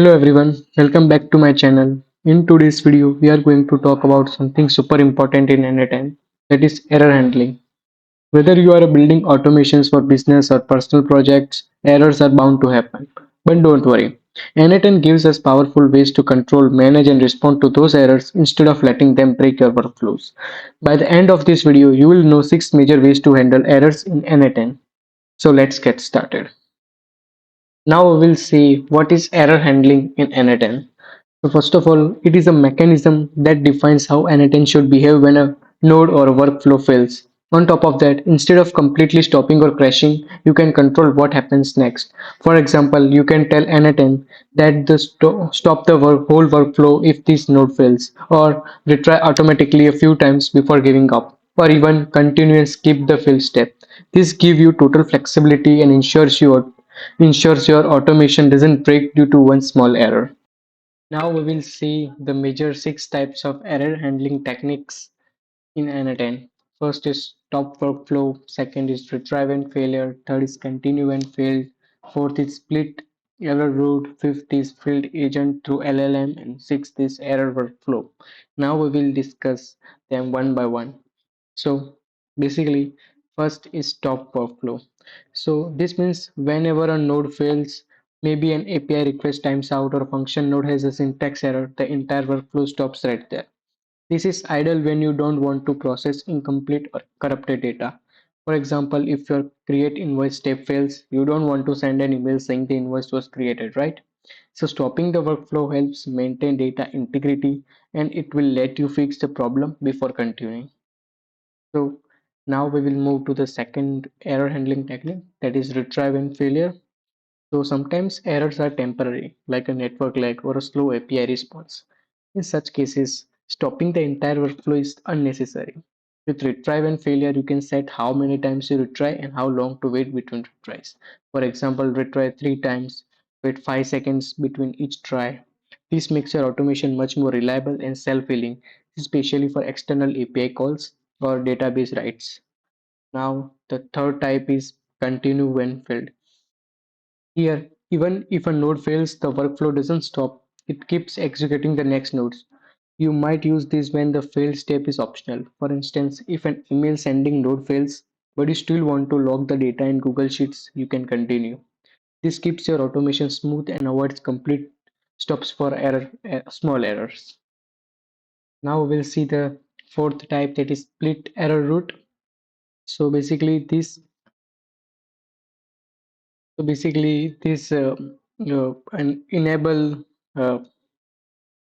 Hello everyone, welcome back to my channel. In today's video, we are going to talk about something super important in n8n, that is error handling. Whether you are building automations for business or personal projects, errors are bound to happen. But don't worry, n8n gives us powerful ways to control, manage and respond to those errors instead of letting them break your workflows. By the end of this video, you will know 6 major ways to handle errors in n8n. So let's get started. Now we will see what is error handling in n8n. So first of all, it is a mechanism that defines how n8n should behave when a node or a workflow fails. On top of that, instead of completely stopping or crashing, you can control what happens next. For example, you can tell n8n that stop the whole workflow if this node fails, or retry automatically a few times before giving up, or even continue and skip the fail step. This gives you total flexibility and ensures your automation doesn't break due to one small error. Now we will see the major 6 types of error handling techniques in n8n. First is stop workflow, second is retrieve and failure, third is continue and fail, fourth is split error route, fifth is field agent through LLM, and sixth is error workflow. Now we will discuss them one by one. So basically, first is stop workflow. So this means whenever a node fails, maybe an API request times out or a function node has a syntax error, the entire workflow stops right there. This is ideal when you don't want to process incomplete or corrupted data. For example, if your create invoice step fails, you don't want to send an email saying the invoice was created, right? So stopping the workflow helps maintain data integrity, and it will let you fix the problem before continuing. So now we will move to the second error handling technique, that is retrieve and failure. So sometimes errors are temporary, like a network lag or a slow API response. In such cases, stopping the entire workflow is unnecessary. With retrieve and failure, you can set how many times you retry and how long to wait between retries. For example, retry 3 times, wait 5 seconds between each try. This makes your automation much more reliable and self-healing, especially for external API calls or database writes. Now, the third type is continue when failed. Here, even if a node fails, the workflow doesn't stop. It keeps executing the next nodes. You might use this when the failed step is optional. For instance, if an email sending node fails, but you still want to log the data in Google Sheets, you can continue. This keeps your automation smooth and avoids complete stops for small errors. Now we'll see the fourth type, that is split error route. So basically this and enable uh,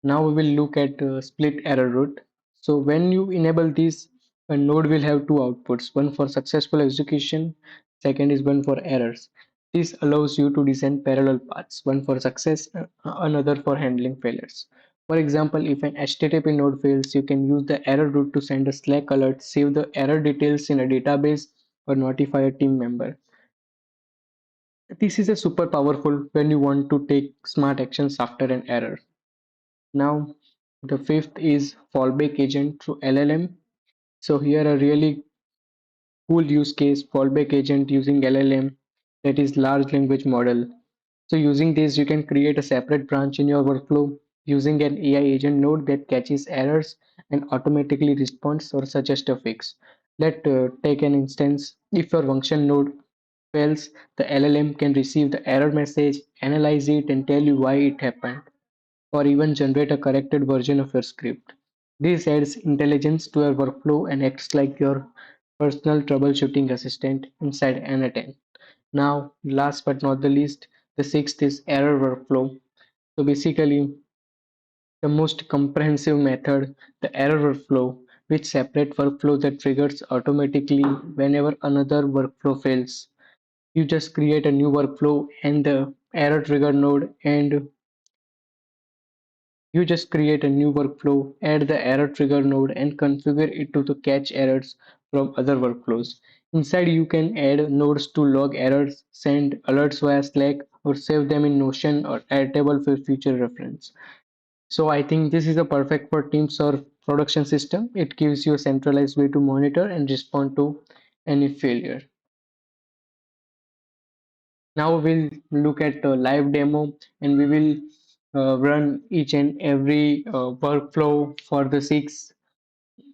Now we will look at split error route. So when you enable this, a node will have two outputs, one for successful execution, second is one for errors. This allows you to design parallel paths, one for success, another for handling failures. For example, if an HTTP node fails, you can use the error route to send a Slack alert, save the error details in a database, or notify a team member. This is a super powerful when you want to take smart actions after an error. Now, the fifth is fallback agent through LLM. So here a really cool use case, fallback agent using LLM, that is large language model. So using this, you can create a separate branch in your workflow using an AI agent node that catches errors and automatically responds or suggests a fix. Let take an instance. If your function node fails, the LLM can receive the error message, analyze it, and tell you why it happened, or even generate a corrected version of your script. This adds intelligence to your workflow and acts like your personal troubleshooting assistant inside n8n. Now, last but not the least, the sixth is error workflow. So basically, the most comprehensive method, the error workflow, which separate workflow that triggers automatically whenever another workflow fails. You just create a new workflow and the error trigger node, and you just create a new workflow, add the error trigger node, and configure it to catch errors from other workflows. Inside, you can add nodes to log errors, send alerts via Slack, or save them in Notion or Airtable for future reference. So I think this is a perfect for teams or production system. It gives you a centralized way to monitor and respond to any failure. Now we'll look at a live demo, and we will run each and every workflow for the six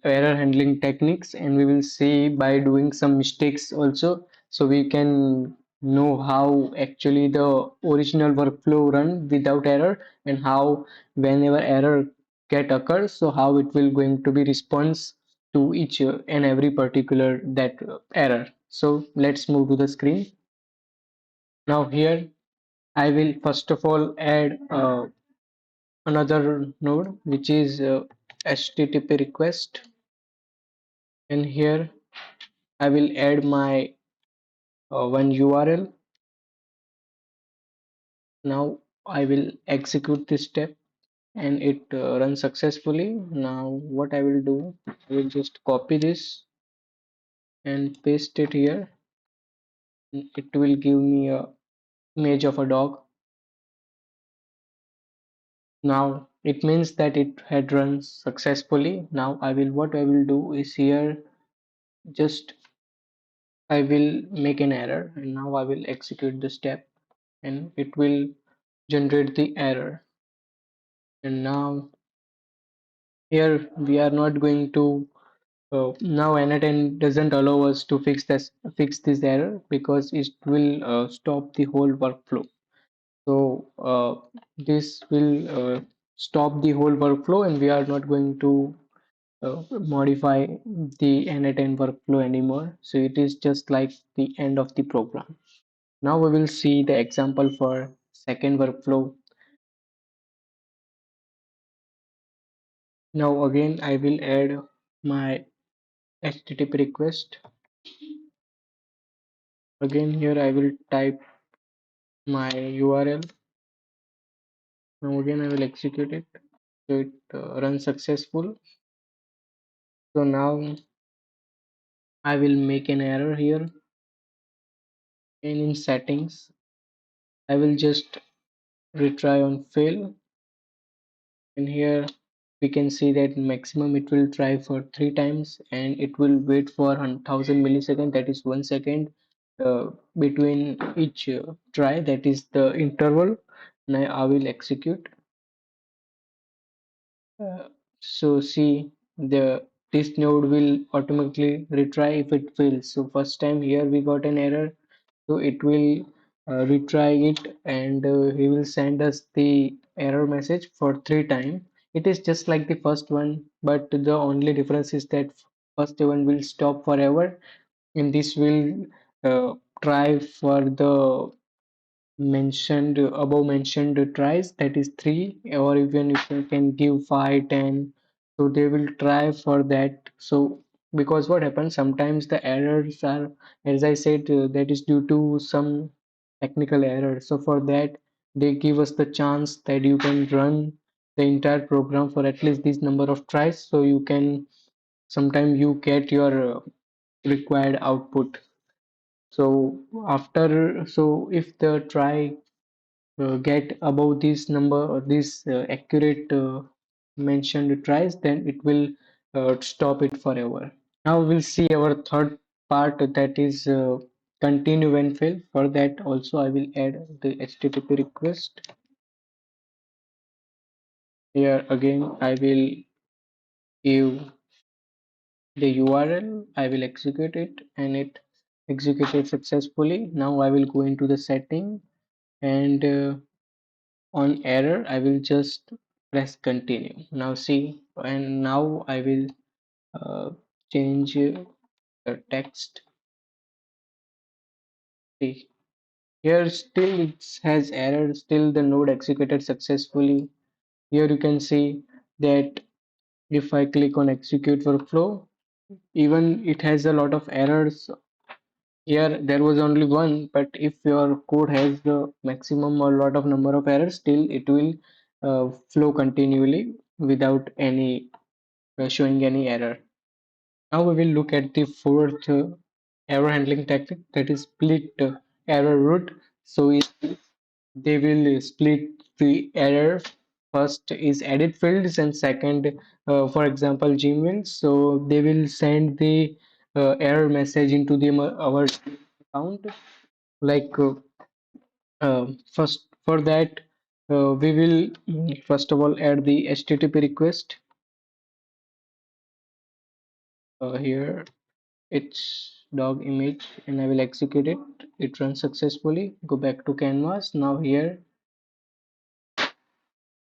error handling techniques, and we will see by doing some mistakes also, so we can know how actually the original workflow run without error, and how whenever error get occurs, so how it will going to be response to each and every particular that error. So let's move to the screen. Now here I will first of all add another node, which is HTTP request, and here I will add my one URL. Now I will execute this step, and it runs successfully. Now what I will do, I will just copy this and paste it here. It will give me a image of a dog. Now it means that it had run successfully. Now what I will do is here, just I will make an error, and now I will execute the step, and it will generate the error. And now here we are not going to now n8n doesn't allow us to fix this error, because it will stop the whole workflow. So this will stop the whole workflow, and we are not going to modify the n8n workflow anymore. So it is just like the end of the program. Now we will see the example for second workflow. Now again I will add my HTTP request. Again here I will type my URL. Now again I will execute it. So it runs successful. So now I will make an error here, and in settings I will just retry on fail, and here we can see that maximum it will try for 3 times, and it will wait for 1000 milliseconds, that is 1 second between each try, that is the interval. Now I will execute. Uh, so see, the this node will automatically retry if it fails. So first time here we got an error, so it will retry it, and he will send us the error message for 3 times. It is just like the first one, but the only difference is that first one will stop forever, and this will try for the mentioned above mentioned tries, that is 3, or even if you can give 5, 10, so they will try for that. So because what happens, sometimes the errors are, as I said, that is due to some technical error. So for that they give us the chance that you can run the entire program for at least this number of tries, so you can sometime you get your required output. So after, so if the try get above this number or this accurate mentioned tries, then it will stop it forever. Now we'll see our third part, that is continue when fail. For that also I will add the HTTP request. Here again I will give the URL, I will execute it, and it executed successfully. Now I will go into the setting, and on error I will just press continue. Now see, and now I will uh, change the text. See, here still it has error, still the node executed successfully. Here you can see that if I click on execute workflow, even it has a lot of errors. Here there was only one, but if your code has the maximum or lot of number of errors, still it will flow continually without any showing any error. Now we will look at the fourth error handling technique, that is split error root. So they will split the error. First is edit fields, and second, for example, Gmail. So they will send the error message into the our account. Like first for that, We will first of all add the HTTP request. Here it's dog image and I will execute it. It runs successfully. Go back to canvas. Now here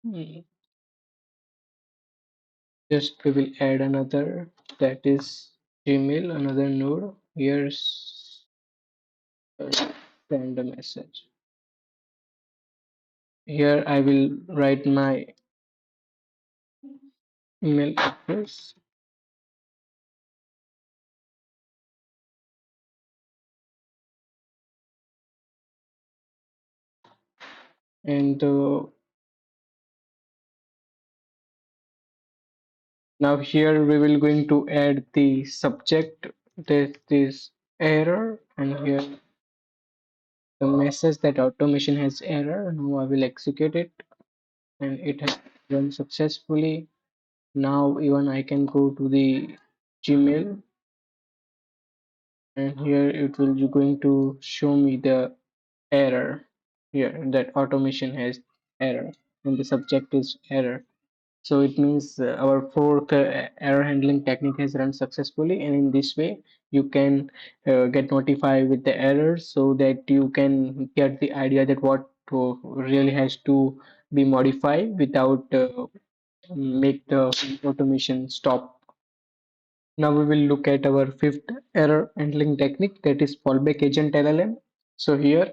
mm, just we will add another, that is Gmail, another node. Here's send a message. Here I will write my email address and now here we will going to add the subject, that is error, and here the message that automation has error. Now I will execute it and it has run successfully. Now even I can go to the Gmail and here it will be going to show me the error here, that automation has error and the subject is error. So it means our fourth error handling technique has run successfully, and in this way you can get notified with the errors so that you can get the idea that what really has to be modified without make the automation stop. Now we will look at our fifth error handling technique, that is fallback agent LLM. So here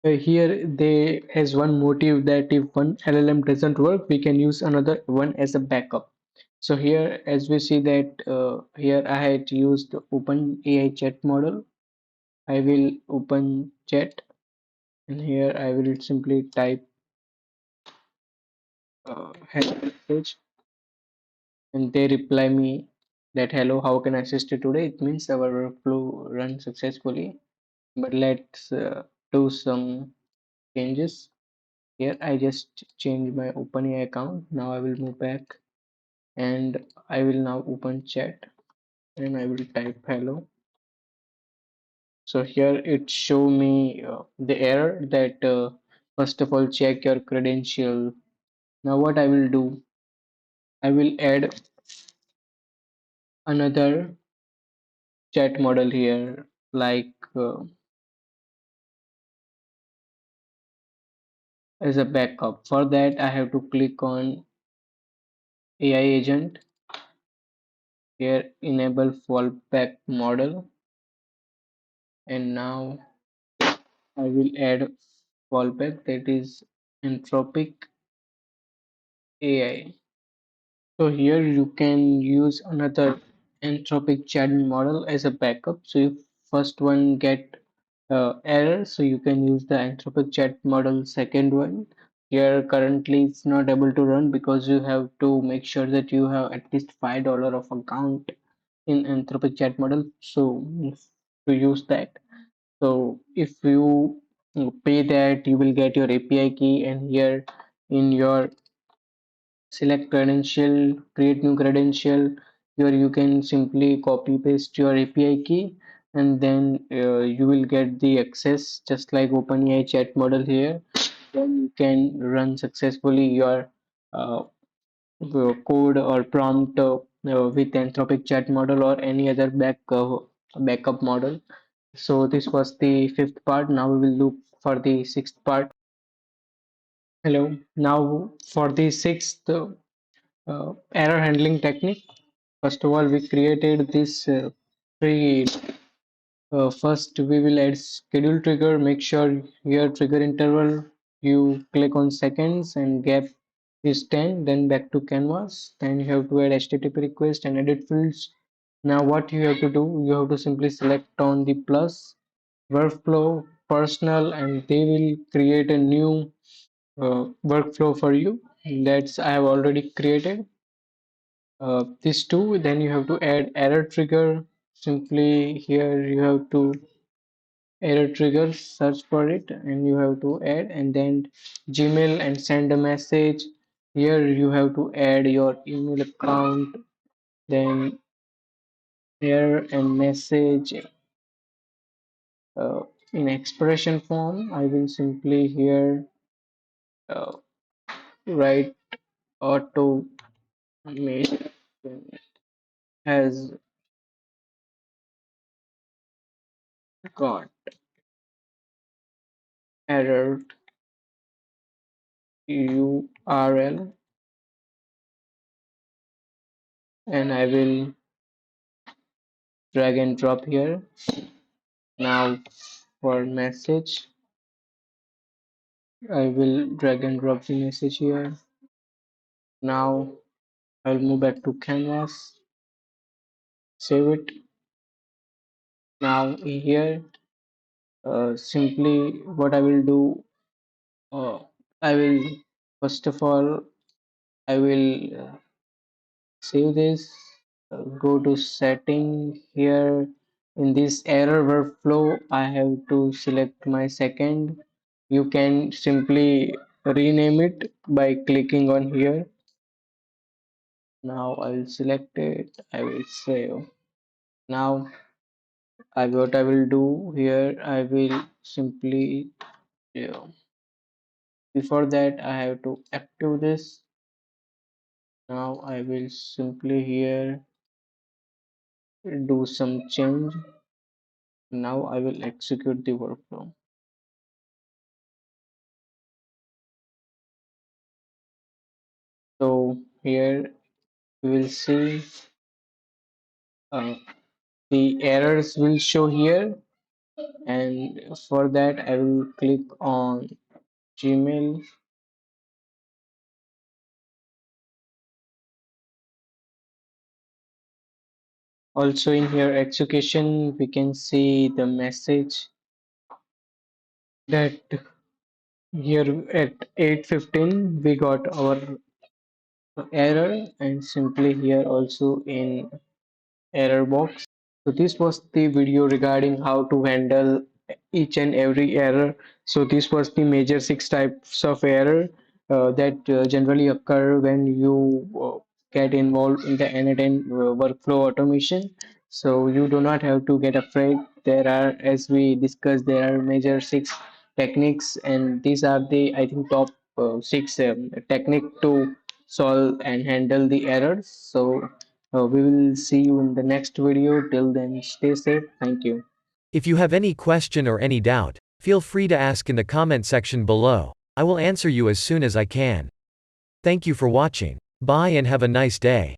they has one motive that if one LLM doesn't work, we can use another one as a backup. So here, as we see that here I had used Open AI chat model. I will open chat, and here I will simply type hello message, and they reply me that hello, how can I assist you today? It means our workflow run successfully. But let's do some changes. Here I just change my OpenAI account. Now I will move back and I will now open chat and I will type hello. So here it show me the error that first of all check your credential. Now what I will do, I will add another chat model here, like as a backup. For that I have to click on AI agent, here enable fallback model, and now I will add fallback, that is Anthropic AI. So here you can use another Anthropic chat model as a backup. So if first one get error, so you can use the Anthropic chat model second one. Here currently it's not able to run because you have to make sure that you have at least $5 of account in Anthropic chat model. So to use that. So if you pay that, you will get your API key, and here in your select credential, create new credential. Here you can simply copy paste your API key, and then you will get the access just like OpenAI chat model here. Then you can run successfully your uh, code or prompt with Anthropic chat model or any other backup model. So this was the fifth part. Now we will look for the sixth part. Hello. Now for the sixth error handling technique. First of all, we created this tree. First, we will add schedule trigger. Make sure here trigger interval you click on seconds and gap is 10. Then back to canvas. Then you have to add HTTP request and edit fields. Now what you have to do, you have to simply select on the plus workflow personal, and they will create a new workflow for you. That's I have already created these two. Then you have to add error trigger. Simply here you have to error trigger, search for it, and you have to add, and then Gmail and send a message. Here you have to add your email account, then error and message uh, in expression form. I will simply here uh, right automation has got error URL, and I will drag and drop here. Now for message, I will drag and drop the message here. Now I'll move back to canvas, save it. Now here, simply what I will do, uh, I will first of all, I will save this, go to setting here. In this error workflow, I have to select my second. You can simply rename it by clicking on here. Now I'll select it, I will save. Now what I will do here, I will simply, yeah, before that I have to active this. Now I will simply here do some change. Now I will execute the workflow. So here we will see uh, the errors will show here, and for that I will click on Gmail. Also in here execution we can see the message that here at 8:15 we got our error, and simply here also in error box. So this was the video regarding how to handle each and every error. So this was the major six types of error that generally occur when you get involved in the n8n workflow automation. So you do not have to get afraid. There are, as we discussed, there are major six techniques, and these are the, I think, top six technique to solve and handle the errors. So we will see you in the next video. Till then, stay safe. Thank you. If you have any question or any doubt, feel free to ask in the comment section below. I will answer you as soon as I can. Thank you for watching. Bye and have a nice day.